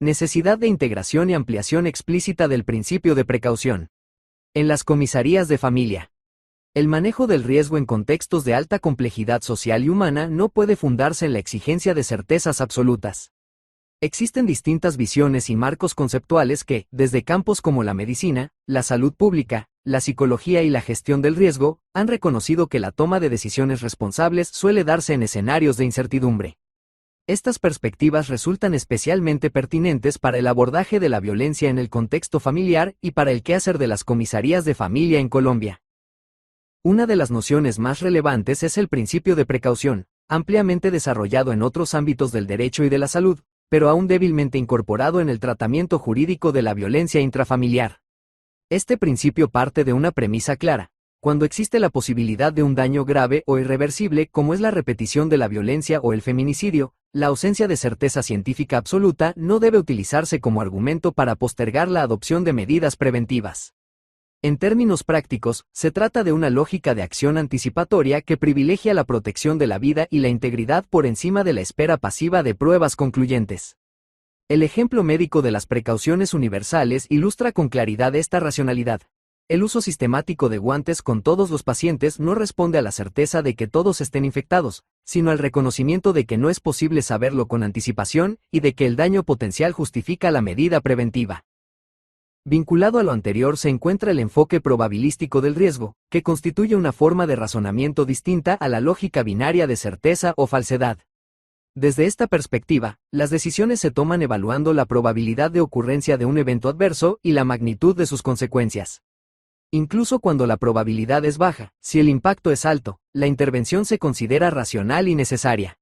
Necesidad de integración y ampliación explícita del principio de precaución. En las comisarías de familia. El manejo del riesgo en contextos de alta complejidad social y humana no puede fundarse en la exigencia de certezas absolutas. Existen distintas visiones y marcos conceptuales que, desde campos como la medicina, la salud pública, la psicología y la gestión del riesgo, han reconocido que la toma de decisiones responsables suele darse en escenarios de incertidumbre. Estas perspectivas resultan especialmente pertinentes para el abordaje de la violencia en el contexto familiar y para el quehacer de las comisarías de familia en Colombia. Una de las nociones más relevantes es el principio de precaución, ampliamente desarrollado en otros ámbitos del derecho y de la salud, pero aún débilmente incorporado en el tratamiento jurídico de la violencia intrafamiliar. Este principio parte de una premisa clara: cuando existe la posibilidad de un daño grave o irreversible, como es la repetición de la violencia o el feminicidio, la ausencia de certeza científica absoluta no debe utilizarse como argumento para postergar la adopción de medidas preventivas. En términos prácticos, se trata de una lógica de acción anticipatoria que privilegia la protección de la vida y la integridad por encima de la espera pasiva de pruebas concluyentes. El ejemplo médico de las precauciones universales ilustra con claridad esta racionalidad. El uso sistemático de guantes con todos los pacientes no responde a la certeza de que todos estén infectados, sino al reconocimiento de que no es posible saberlo con anticipación y de que el daño potencial justifica la medida preventiva. Vinculado a lo anterior se encuentra el enfoque probabilístico del riesgo, que constituye una forma de razonamiento distinta a la lógica binaria de certeza o falsedad. Desde esta perspectiva, las decisiones se toman evaluando la probabilidad de ocurrencia de un evento adverso y la magnitud de sus consecuencias. Incluso cuando la probabilidad es baja, si el impacto es alto, la intervención se considera racional y necesaria.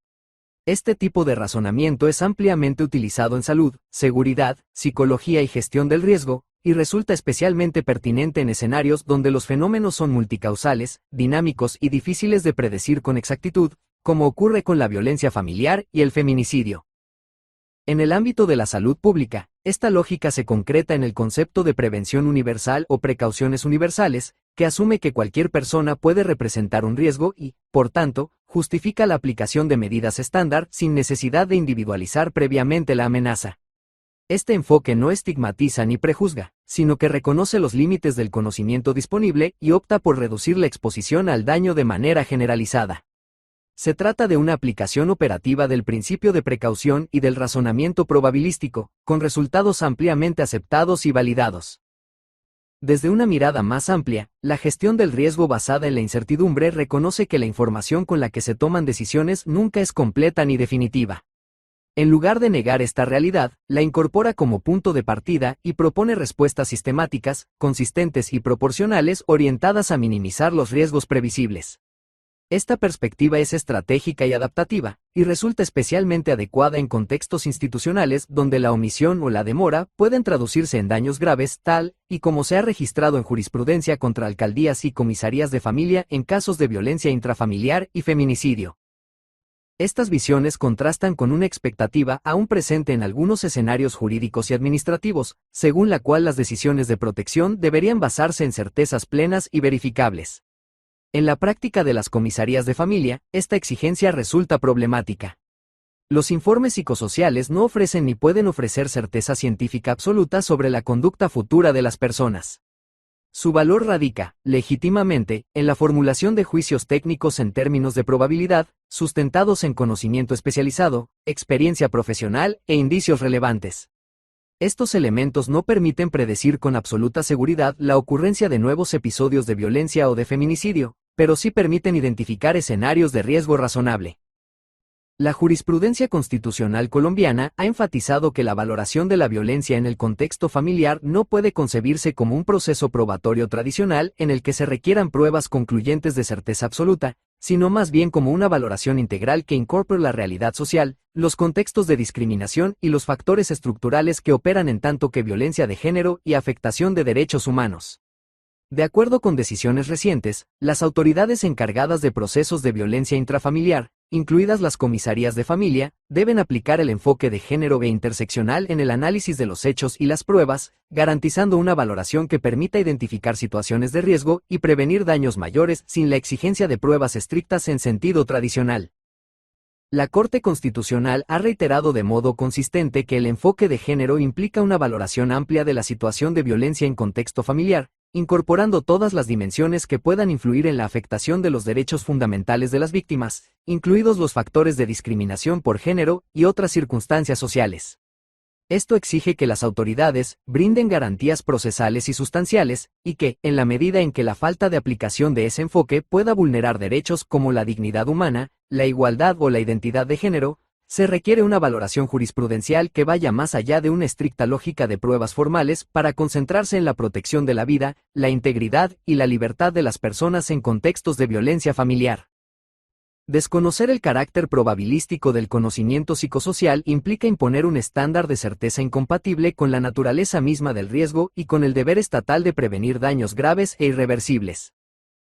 Este tipo de razonamiento es ampliamente utilizado en salud, seguridad, psicología y gestión del riesgo, y resulta especialmente pertinente en escenarios donde los fenómenos son multicausales, dinámicos y difíciles de predecir con exactitud, como ocurre con la violencia familiar y el feminicidio. En el ámbito de la salud pública, esta lógica se concreta en el concepto de prevención universal o precauciones universales, que asume que cualquier persona puede representar un riesgo y, por tanto, justifica la aplicación de medidas estándar sin necesidad de individualizar previamente la amenaza. Este enfoque no estigmatiza ni prejuzga, sino que reconoce los límites del conocimiento disponible y opta por reducir la exposición al daño de manera generalizada. Se trata de una aplicación operativa del principio de precaución y del razonamiento probabilístico, con resultados ampliamente aceptados y validados. Desde una mirada más amplia, la gestión del riesgo basada en la incertidumbre reconoce que la información con la que se toman decisiones nunca es completa ni definitiva. En lugar de negar esta realidad, la incorpora como punto de partida y propone respuestas sistemáticas, consistentes y proporcionales orientadas a minimizar los riesgos previsibles. Esta perspectiva es estratégica y adaptativa, y resulta especialmente adecuada en contextos institucionales donde la omisión o la demora pueden traducirse en daños graves, tal y como se ha registrado en jurisprudencia contra alcaldías y comisarías de familia en casos de violencia intrafamiliar y feminicidio. Estas visiones contrastan con una expectativa aún presente en algunos escenarios jurídicos y administrativos, según la cual las decisiones de protección deberían basarse en certezas plenas y verificables. En la práctica de las comisarías de familia, esta exigencia resulta problemática. Los informes psicosociales no ofrecen ni pueden ofrecer certeza científica absoluta sobre la conducta futura de las personas. Su valor radica, legítimamente, en la formulación de juicios técnicos en términos de probabilidad, sustentados en conocimiento especializado, experiencia profesional e indicios relevantes. Estos elementos no permiten predecir con absoluta seguridad la ocurrencia de nuevos episodios de violencia o de feminicidio, pero sí permiten identificar escenarios de riesgo razonable. La jurisprudencia constitucional colombiana ha enfatizado que la valoración de la violencia en el contexto familiar no puede concebirse como un proceso probatorio tradicional en el que se requieran pruebas concluyentes de certeza absoluta, sino más bien como una valoración integral que incorpore la realidad social, los contextos de discriminación y los factores estructurales que operan en tanto que violencia de género y afectación de derechos humanos. De acuerdo con decisiones recientes, las autoridades encargadas de procesos de violencia intrafamiliar, incluidas las comisarías de familia, deben aplicar el enfoque de género e interseccional en el análisis de los hechos y las pruebas, garantizando una valoración que permita identificar situaciones de riesgo y prevenir daños mayores sin la exigencia de pruebas estrictas en sentido tradicional. La Corte Constitucional ha reiterado de modo consistente que el enfoque de género implica una valoración amplia de la situación de violencia en contexto familiar, incorporando todas las dimensiones que puedan influir en la afectación de los derechos fundamentales de las víctimas, incluidos los factores de discriminación por género y otras circunstancias sociales. Esto exige que las autoridades brinden garantías procesales y sustanciales, y que, en la medida en que la falta de aplicación de ese enfoque pueda vulnerar derechos como la dignidad humana, la igualdad o la identidad de género, se requiere una valoración jurisprudencial que vaya más allá de una estricta lógica de pruebas formales para concentrarse en la protección de la vida, la integridad y la libertad de las personas en contextos de violencia familiar. Desconocer el carácter probabilístico del conocimiento psicosocial implica imponer un estándar de certeza incompatible con la naturaleza misma del riesgo y con el deber estatal de prevenir daños graves e irreversibles.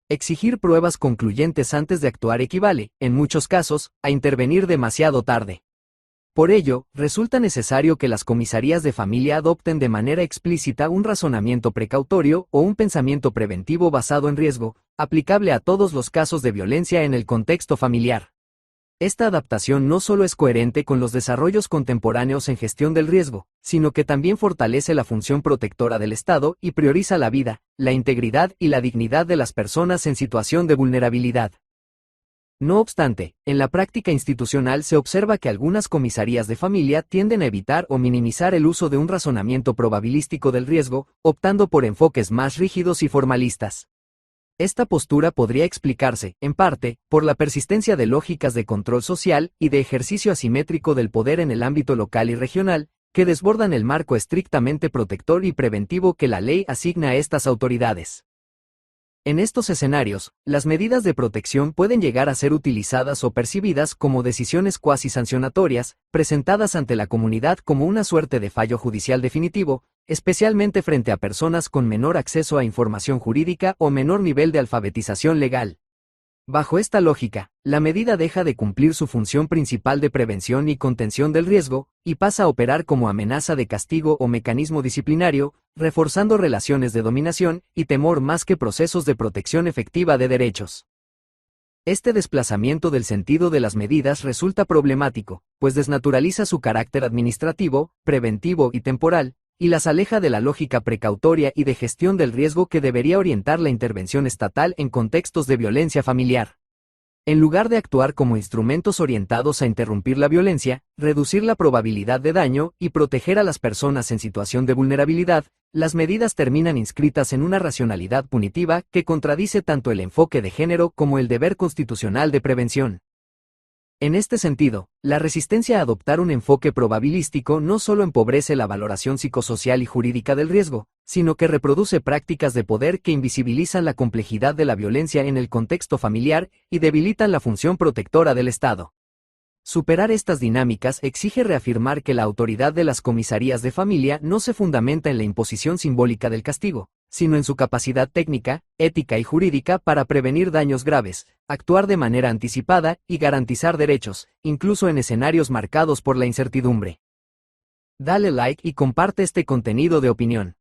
Exigir pruebas concluyentes antes de actuar equivale, en muchos casos, a intervenir demasiado tarde. Por ello, resulta necesario que las comisarías de familia adopten de manera explícita un razonamiento precautorio o un pensamiento preventivo basado en riesgo, aplicable a todos los casos de violencia en el contexto familiar. Esta adaptación no solo es coherente con los desarrollos contemporáneos en gestión del riesgo, sino que también fortalece la función protectora del Estado y prioriza la vida, la integridad y la dignidad de las personas en situación de vulnerabilidad. No obstante, en la práctica institucional se observa que algunas comisarías de familia tienden a evitar o minimizar el uso de un razonamiento probabilístico del riesgo, optando por enfoques más rígidos y formalistas. Esta postura podría explicarse, en parte, por la persistencia de lógicas de control social y de ejercicio asimétrico del poder en el ámbito local y regional, que desbordan el marco estrictamente protector y preventivo que la ley asigna a estas autoridades. En estos escenarios, las medidas de protección pueden llegar a ser utilizadas o percibidas como decisiones cuasi sancionatorias, presentadas ante la comunidad como una suerte de fallo judicial definitivo, especialmente frente a personas con menor acceso a información jurídica o menor nivel de alfabetización legal. Bajo esta lógica, la medida deja de cumplir su función principal de prevención y contención del riesgo, y pasa a operar como amenaza de castigo o mecanismo disciplinario, reforzando relaciones de dominación y temor más que procesos de protección efectiva de derechos. Este desplazamiento del sentido de las medidas resulta problemático, pues desnaturaliza su carácter administrativo, preventivo y temporal, y las aleja de la lógica precautoria y de gestión del riesgo que debería orientar la intervención estatal en contextos de violencia familiar. En lugar de actuar como instrumentos orientados a interrumpir la violencia, reducir la probabilidad de daño y proteger a las personas en situación de vulnerabilidad, las medidas terminan inscritas en una racionalidad punitiva que contradice tanto el enfoque de género como el deber constitucional de prevención. En este sentido, la resistencia a adoptar un enfoque probabilístico no solo empobrece la valoración psicosocial y jurídica del riesgo, sino que reproduce prácticas de poder que invisibilizan la complejidad de la violencia en el contexto familiar y debilitan la función protectora del Estado. Superar estas dinámicas exige reafirmar que la autoridad de las comisarías de familia no se fundamenta en la imposición simbólica del castigo, sino en su capacidad técnica, ética y jurídica para prevenir daños graves, actuar de manera anticipada y garantizar derechos, incluso en escenarios marcados por la incertidumbre. Dale like y comparte este contenido de opinión.